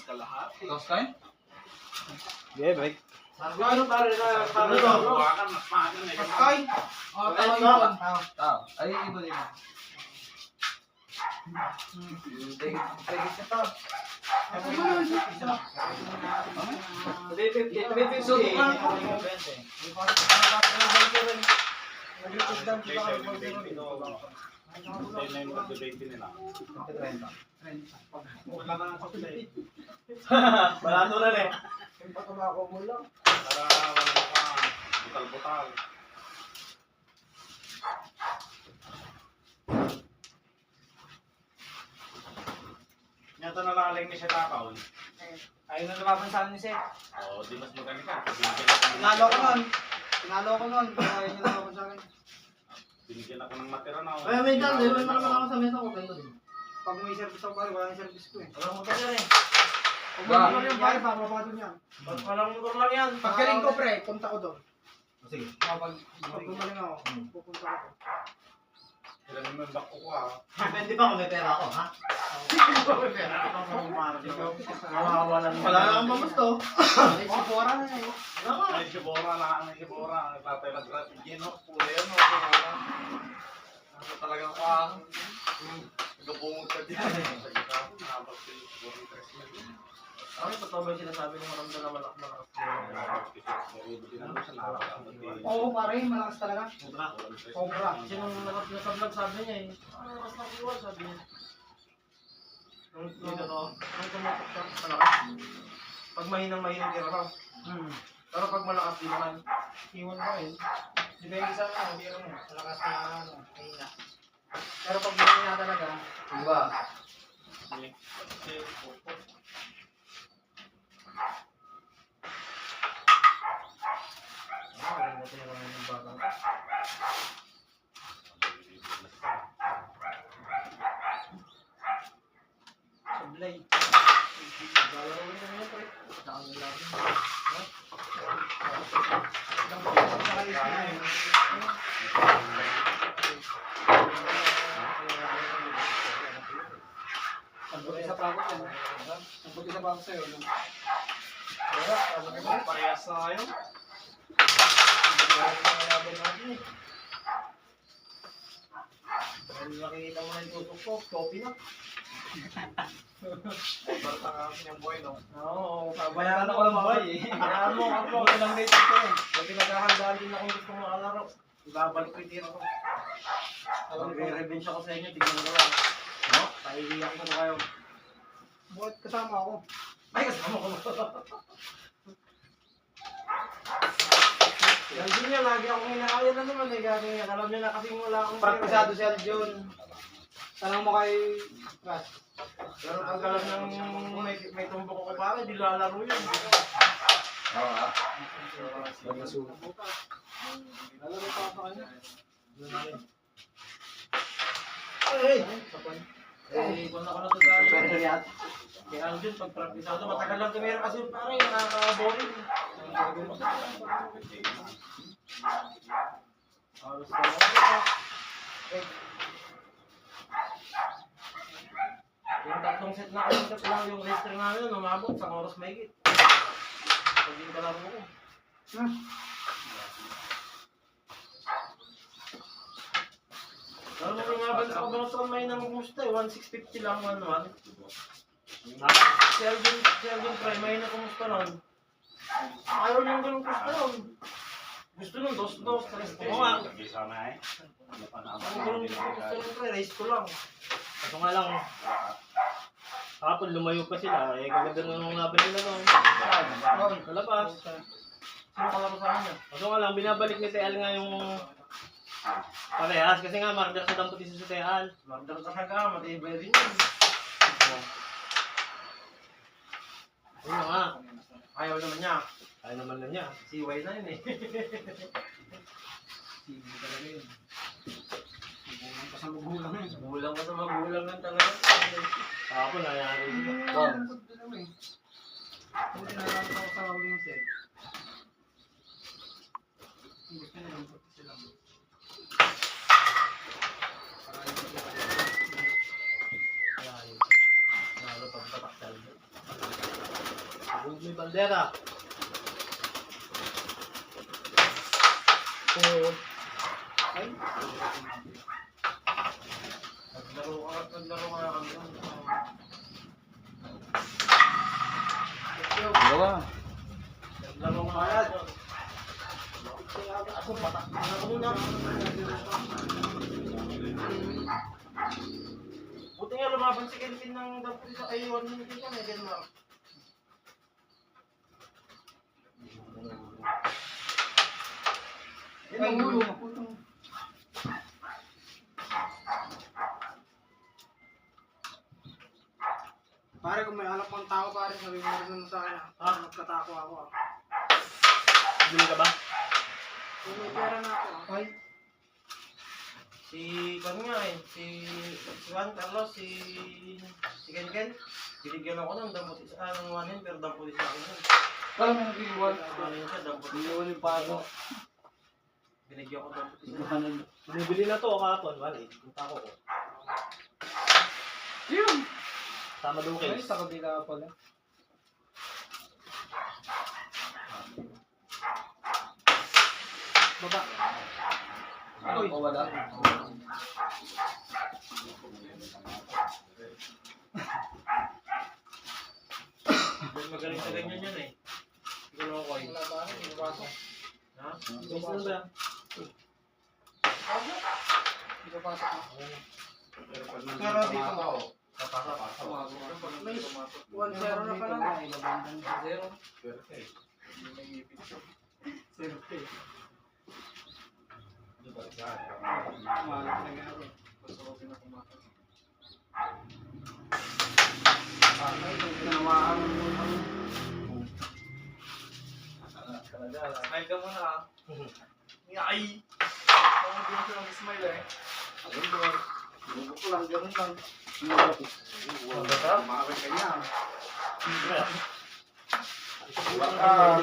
kalahati. Tapos kain? Yeah, bike. Ano para na para na hawakan mas maaga na ikaw. Kain! Oh, tao yun. Tao. Ay, iba din. Tigit na tao. Barato na rin. Patumako mo lang. Para wala ka butal-butal. Nyata na laling ni siya takaw. Ayun na lumaban sa amin siya. Oo, di mas magaling ka. Tinalo ko nun. Kaya yun yung lumaban sa akin. Binigyan ako ng matira na. Ay, may dyan, may naman ako sa mesa ko kayo din. Pag may service ako pare, wala yung service ko eh. Walang motor yan eh. Kung may motor yan pare, papapado niya. Walang motor lang yan. Pagkaling ko pre, punta ko doon. Sige. Pag gumaling ako, pupunta ako. Ilan naman bako ko ha. Depende pa kung may pera ako, ha? Nawawalan mo. Wala nang mamusto. Ay, si Bora na eh. Ay, Sibora na. Ay, Sibora. Nagtatay na grabe. Gino, pula yan. Ano talagang ka? Nagabungod ka dyan. Nabag si Sibora yung tres na dyan. Ano yung totoo ba yung sinasabi ng maramdaman na malakas? Oo pare, malakas talaga. Sobra. Kasi nung nasa vlog sabi niya eh, malakas na kuwan sabi niya. Nung tumatok siya, malakas. Pag mahinang tira raw. Pero pag malakas, di naman. Iwan ko eh. Depende sa ano, hindi mo. Malakas na ano, mahina. Pero pag mahina talaga, Diba? Maganda tinira ng bata. sablay. Galaro rin naman yan, pre. Nakangilaro. Sabuti sa pako yan. Sabuti sa pako sa'yo. No? Parehas na kayo. Nakikita mo na yung tutok ko, copy na. Barta nga niyang buhay, no? Oo, Bayaran ako ng buhay eh. Bayaran mo ako. Ilang rated ko eh. May pinagkahandaan din akong gusto makalaro. Ibabalik ko yung tira ko. Magre-revenge ako sa inyo, tignan ko lang. No? Paiiyak ko na kayo. Buhat kasama ako. Ay, kasama ko. Yan din niya, lagi akong hinakaya na naman eh. Gagawin niya, alam niya na kasing wala akong Praktisado si Aljon. Tanong mo kay Ras. Pero pag alam ng may tumbok ko pa, di lalaro yun. Oo ah. Lalaro pa ako kanya. Ay! Eh, kung ako natutalo. Kaya Aljon, pag praktisado, matagal lang tumira kasi parang nakaka-boring. Alos na ako. Yung tatlong set na kalingat lang yung wrestler namin, umabot sa oras mahigit. Pag yung kalaro ko. Alam mo nga ba ako ba sa may nang kumusta eh, 1650 lang 11. Si Alvin Fry, may na kumusta nun. Ayaw niyang ganun kumusta nun. Gusto nung 2-2, 3-3. Oo nga. Nag-isa na eh. Ano pa na Ang ganun kumusta nung pre, race ko lang. Ito nga lang, hapon lumayo pa sila, eh kaganda nung laban nila noon. Kalabas. Sino kalaro sa kanya? Kaso nga lang, binabalik ni Teal nga yung parehas. Kasi nga, marder sa damputi si Teal. Mardar ka ka, matibay rin yun. Yun na nga. Ayaw naman niya. Ayaw naman na niya. CY na yun eh. Sige talaga yun. Bulang pa sa magulang yun. Bulang ka sa magulang ng talaga. Hapon, nangyari sila. Kung tinalaman ako sa wing set. Gusto nila yung puti sila. Para yung puti sila. Lalo pagpataktal. Huwag may bandera. Ay, Naglaro ka kami. Dalawa. Naglaro ka kami. Ako patak. Ako muna. Buti nga lumaban si Kelvin ng dapat sa ayuan mo dito na Denmark. Yan ang ulo. pare kung may hanap pang tao pare, sabi mo rin naman sa akin ah. Magkatako ako ah. Bili ka ba? Kung may pera na ako ah. Ay, Si Juan nga eh, si Juan Carlos, si Ken Ken. Binigyan ako ng dampot isa ng 1 pero dampot isa ako nun. Kala mo yung biluan. Ano yun siya, dampot isa. Biluan yung paso. Binigyan ko dampot isa. Binibili na to kahapon. Wala punta ko. Yun! Tama ay Lucas. sa kabila pala. Baba. Ano pa wala? Magaling sa ganyan yan eh. Siguro ako eh. Wala ba? Hindi ba ako? Ha? Gusto na ba? Hindi ba pasok ah? Pero dito na ako. May 1-0 na pala. Zero. Perfect. Malak na nga rin. Tinamaan mo. Smile ka muna ah. Ay! Parang hindi mo lang smile eh. Ayun ba? Bubo ko lang, ganun lang. Mawag ka niya.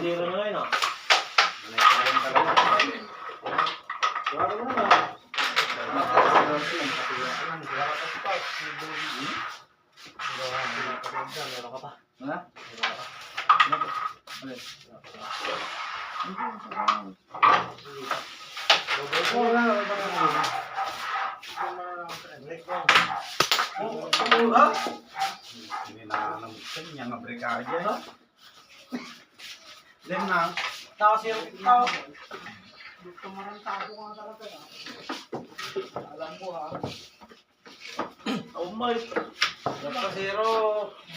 Dito na ngayon ah. Wala mo na. Meron ka pa. Wala? Ini na ng kanya nga brigada ha. Then na Tao siya. Tao. Gusto mo rin tago ka nga talaga ah. Alam mo ha. Oh my. 0-0.